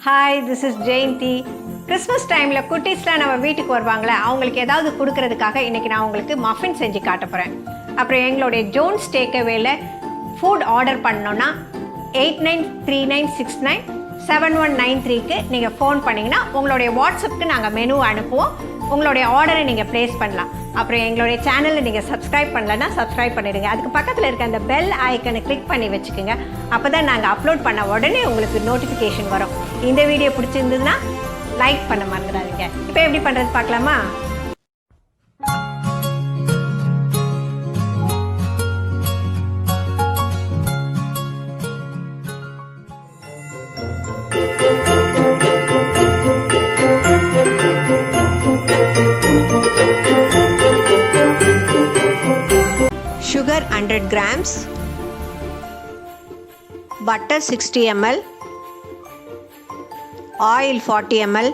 Hi, this is Jayanthi. Christmas டைமில் குட்டீஸ்லாம் நம்ம வீட்டுக்கு வருவாங்களே, அவங்களுக்கு ஏதாவது கொடுக்கறதுக்காக இன்றைக்கி நான் உங்களுக்கு மஃபின் செஞ்சு காட்ட போகிறேன். அப்புறம் எங்களுடைய ஜோன்ஸ் டேக்அவேல ஃபுட் ஆர்டர் பண்ணோன்னா 8939697193க்கு நீங்கள் ஃபோன் பண்ணிங்கன்னா உங்களுடைய வாட்ஸ்அப்புக்கு நாங்கள் மெனு அனுப்புவோம். உங்களுடைய ஆர்டரை நீங்கள் ப்ளேஸ் பண்ணலாம். அப்புறம் எங்களுடைய சேனலில் நீங்கள் சப்ஸ்கிரைப் பண்ணலன்னா சப்ஸ்கிரைப் பண்ணிடுங்க. அதுக்கு பக்கத்தில் இருக்க அந்த பெல் ஐக்கனை கிளிக் பண்ணி வச்சுக்கோங்க. அப்போ தான் நாங்கள் அப்லோட் பண்ண உடனே உங்களுக்கு நோட்டிஃபிகேஷன் வரும். இந்த வீடியோ பிடிச்சிருந்ததுன்னா லைக் பண்ண மறந்துடாதீங்க. இப்போ எப்படி பண்ணுறது பார்க்கலாமா? Sugar 100 grams, butter 60 ml, oil 40 ml,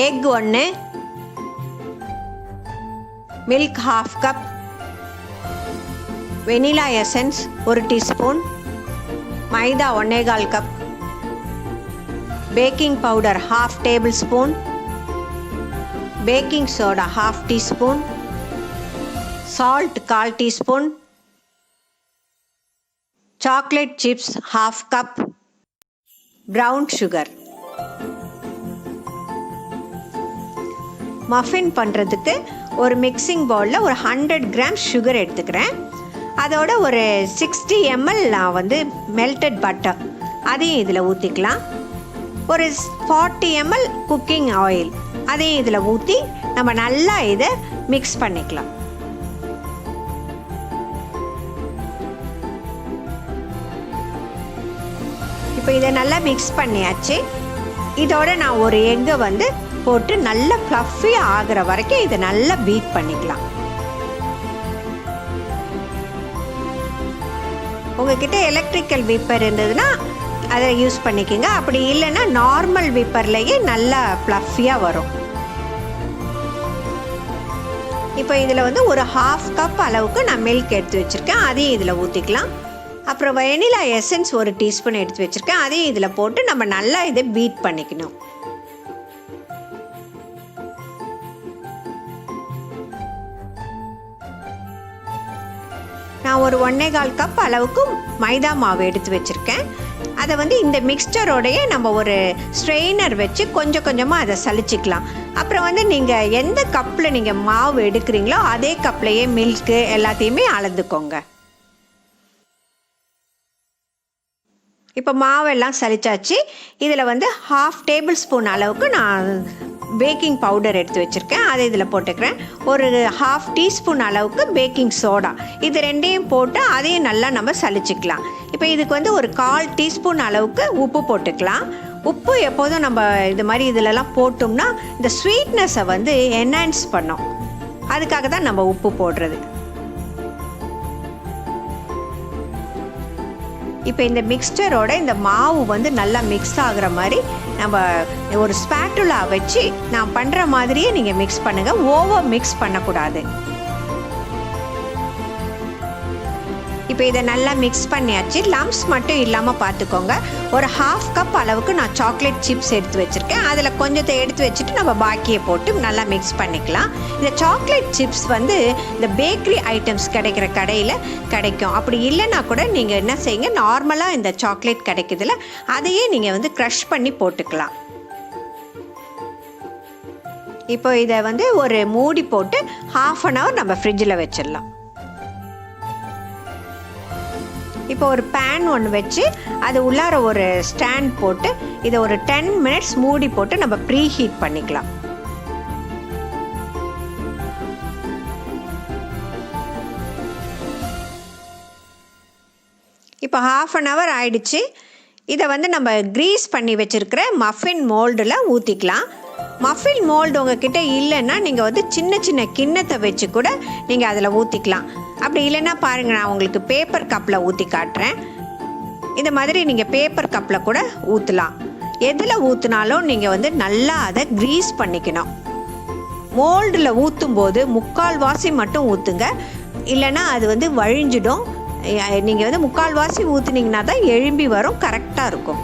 egg 1, milk half cup, vanilla essence 1 teaspoon, maida 1/4 cup, baking powder half tablespoon, baking soda half teaspoon, salt 1/4 teaspoon, chocolate chips half cup, brown sugar. Muffin பண்ணுறதுக்கு ஒரு mixing பவுலில் ஒரு 100 gram sugar எடுத்துக்கிறேன். அதோட ஒரு 60 ml நான் வந்து melted butter அதையும் இதில் ஊற்றிக்கலாம். ஒரு 40 ml குக்கிங் ஆயில் அதையும் இதில் ஊற்றி நம்ம நல்லா இதை மிக்ஸ் பண்ணிக்கலாம். இப்போ இதை நல்லா மிக்ஸ் பண்ணியாச்சு. இதோட நான் ஒரு எக்கை வந்து போட்டு நல்லா ஃப்ளஃபியாக ஆகிற வரைக்கும் இதை நல்லா பீட் பண்ணிக்கலாம். உங்ககிட்ட எலக்ட்ரிக்கல் விப்பர் இருந்ததுன்னா அதை யூஸ் பண்ணிக்கோங்க. அப்படி இல்லைன்னா நார்மல் விப்பர்லேயே நல்லா ஃப்ளஃபியாக வரும். இப்போ இதில் வந்து ஒரு 1/2 கப் அளவுக்கு நான் மில்க் எடுத்து வச்சுருக்கேன். அதையும் இதில் ஊற்றிக்கலாம். அப்புறம் வெனிலா எசன்ஸ் 1 டீஸ்பூன் எடுத்து வச்சுருக்கேன். அதையும் இதில் போட்டு நம்ம நல்லா இதை பீட் பண்ணிக்கணும். நான் ஒரு 1/4 கப் அளவுக்கு மைதா மாவு எடுத்து வச்சுருக்கேன். அதை வந்து இந்த மிக்ஸ்டரோடையே நம்ம ஒரு ஸ்ட்ரெயினர் வச்சு கொஞ்சம் கொஞ்சமாக அதை சலிச்சிக்கலாம். அப்புறம் வந்து நீங்கள் எந்த கப்பில் நீங்கள் மாவு எடுக்கிறீங்களோ அதே கப்லையே மில்க்கு எல்லாத்தையுமே அளந்துக்கோங்க. இப்போ மாவெல்லாம் சலிச்சாச்சு. இதில் வந்து 1/2 டேபிள் ஸ்பூன் அளவுக்கு நான் பேக்கிங் பவுடர் எடுத்து வச்சுருக்கேன். அதை இதில் போட்டுக்கிறேன். ஒரு 1/2 டீஸ்பூன் அளவுக்கு பேக்கிங் சோடா, இது ரெண்டையும் போட்டு அதையும் நல்லா நம்ம சலிச்சிக்கலாம். இப்போ இதுக்கு வந்து ஒரு 1/4 டீஸ்பூன் அளவுக்கு உப்பு போட்டுக்கலாம். உப்பு எப்போதும் நம்ம இது மாதிரி இதிலெல்லாம் போட்டோம்னா இந்த ஸ்வீட்னஸை வந்து என்ஹான்ஸ் பண்ணோம். அதுக்காக தான் நம்ம உப்பு போடுறது. இப்போ இந்த மிக்ஸ்டரோட இந்த மாவு வந்து நல்லா மிக்ஸ் ஆகுற மாதிரி நம்ம ஒரு ஸ்பேட்டுலா வச்சு நான் பண்ணுற மாதிரியே நீங்கள் மிக்ஸ் பண்ணுங்கள். ஓவர் மிக்ஸ் பண்ணக்கூடாது. இப்போ இதை நல்லா மிக்ஸ் பண்ணியாச்சு. லம்ப்ஸ் மட்டும் இல்லாமல் பார்த்துக்கோங்க. ஒரு 1/2 கப் அளவுக்கு நான் சாக்லேட் சிப்ஸ் எடுத்து வச்சுருக்கேன். அதில் கொஞ்சத்தை எடுத்து வச்சுட்டு நம்ம பாக்கியை போட்டு நல்லா மிக்ஸ் பண்ணிக்கலாம். இந்த சாக்லேட் சிப்ஸ் வந்து இந்த பேக்கரி ஐட்டம்ஸ் கிடைக்கிற கடையில் கிடைக்கும். அப்படி இல்லைன்னா கூட நீங்கள் என்ன செய்யுங்க, நார்மலாக இந்த சாக்லேட் கிடைக்குதுல அதையே நீங்கள் வந்து க்ரஷ் பண்ணி போட்டுக்கலாம். இப்போ இதை வந்து ஒரு மூடி போட்டு 1/2 அன் ஹவர் நம்ம ஃப்ரிட்ஜில் வச்சிடலாம். இப்போ ஒரு பேன் ஒன்று வச்சு அது உள்ளார ஒரு ஸ்டாண்ட் போட்டு இதை ஒரு 10 மினிட்ஸ் மூடி போட்டு நம்ம ப்ரீ ஹீட் பண்ணிக்கலாம். இப்போ 1/2 அன் ஹவர் ஆயிடுச்சு. இதை வந்து நம்ம க்ரீஸ் பண்ணி வச்சுருக்கிற மஃபின் மோல்டில் ஊற்றிக்கலாம். மஃபின் மோல்டு உங்ககிட்ட இல்லைன்னா நீங்கள் வந்து சின்ன சின்ன கிண்ணத்தை வச்சு கூட நீங்கள் அதில் ஊற்றிக்கலாம். அப்படி இல்லைன்னா பாருங்கள், நான் உங்களுக்கு பேப்பர் கப்பில் ஊற்றி காட்டுறேன். இந்த மாதிரி நீங்கள் பேப்பர் கப்பில் கூட ஊற்றலாம். எதில் ஊற்றினாலும் நீங்கள் வந்து நல்லா அதை க்ரீஸ் பண்ணிக்கணும். மோல்டில் ஊற்றும் போது 3/4 வாசி மட்டும் ஊற்றுங்க, இல்லைன்னா அது வந்து வழிஞ்சிடும். நீங்கள் வந்து 3/4 வாசி ஊற்றுனீங்கன்னா தான் எழும்பி வரும், கரெக்டாக இருக்கும்.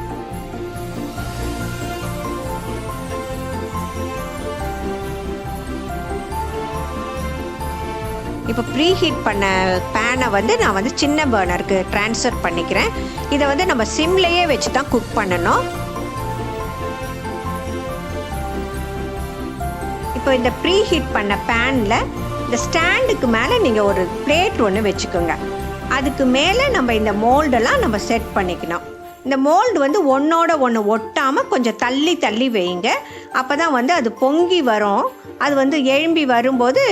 இப்போ ப்ரீ ஹீட் பண்ண பேனை வந்து நான் வந்து சின்ன பர்னருக்கு ட்ரான்ஸ்ஃபர் பண்ணிக்கிறேன். இதை வந்து நம்ம சிம்லேயே வச்சு தான் குக் பண்ணணும். இப்போ இந்த ப்ரீ ஹீட் பண்ண பேனில் இந்த ஸ்டாண்டுக்கு மேலே நீங்கள் ஒரு பிளேட் ஒன்று வச்சுக்கோங்க. அதுக்கு மேலே நம்ம இந்த மோல்டெல்லாம் நம்ம செட் பண்ணிக்கணும். இந்த மோல்டு வந்து ஒன்றோட ஒன்று ஒட்டாமல் கொஞ்சம் தள்ளி தள்ளி வைங்க. அப்போ தான் வந்து அது பொங்கி வரும். அது வந்து எழும்பி வரும்போது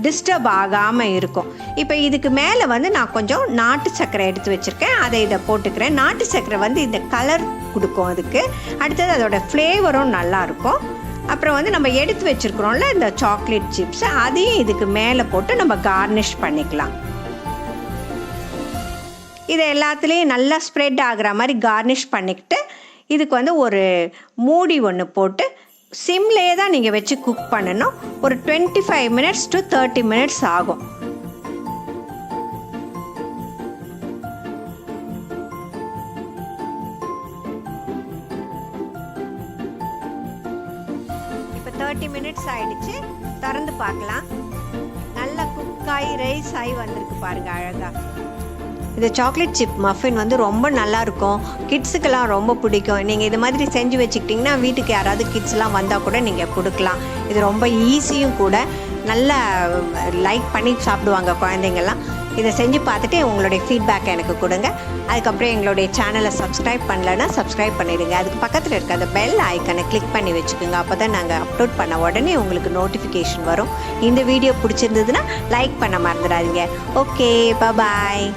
டிஸ்டர்ப் ஆகாமல் இருக்கும். இப்போ இதுக்கு மேலே வந்து நான் கொஞ்சம் நாட்டு சர்க்கரை எடுத்து வச்சுருக்கேன். இதை போட்டுக்கிறேன். நாட்டு சர்க்கரை வந்து இந்த கலர் கொடுக்கும் அதுக்கு. அடுத்தது அதோடய ஃப்ளேவரும் நல்லாயிருக்கும். அப்புறம் வந்து நம்ம எடுத்து வச்சுருக்குறோம்ல இந்த சாக்லேட் சிப்ஸ், அதையும் இதுக்கு மேலே போட்டு நம்ம கார்னிஷ் பண்ணிக்கலாம். இதை எல்லாத்துலேயும் நல்லா ஸ்ப்ரெட் ஆகிற மாதிரி கார்னிஷ் பண்ணிக்கிட்டு இதுக்கு வந்து ஒரு மூடி ஒன்று போட்டு சிம்லேயே தான் நீங்கள் வச்சு குக் பண்ணணும். ஒரு 25 minutes to 30 minutes ஆகும். இப்போ 30 minutes ஆயிடுச்சு. திறந்து பார்க்கலாம். நல்லா குக்காகி ரைஸ் ஆகி வந்திருக்கு பாருங்கள் அழகாக. இந்த சாக்லேட் சிப் மஃபின் வந்து ரொம்ப நல்லாயிருக்கும். கிட்ஸுக்கெல்லாம் ரொம்ப பிடிக்கும். நீங்கள் இது மாதிரி செஞ்சு வச்சுக்கிட்டிங்கன்னா வீட்டுக்கு யாராவது கிட்ஸ்லாம் வந்தால் கூட நீங்கள் கொடுக்கலாம். இது ரொம்ப ஈஸியும் கூட. நல்லா லைக் பண்ணி சாப்பிடுவாங்க குழந்தைங்கள்லாம். இதை செஞ்சு பார்த்துட்டு உங்களுடைய ஃபீட்பேக்கை எனக்கு கொடுங்க. அதுக்கப்புறம் எங்களுடைய சேனலை சப்ஸ்கிரைப் பண்ணலைன்னா சப்ஸ்கிரைப் பண்ணிடுங்க. அதுக்கு பக்கத்தில் இருக்க அந்த பெல் ஐக்கனை கிளிக் பண்ணி வச்சுக்கோங்க. அப்போ தான் நாங்கள் அப்லோட் பண்ண உடனே உங்களுக்கு நோட்டிஃபிகேஷன் வரும். இந்த வீடியோ பிடிச்சிருந்ததுன்னா லைக் பண்ண மறந்துடாதீங்க. ஓகே, பாய்.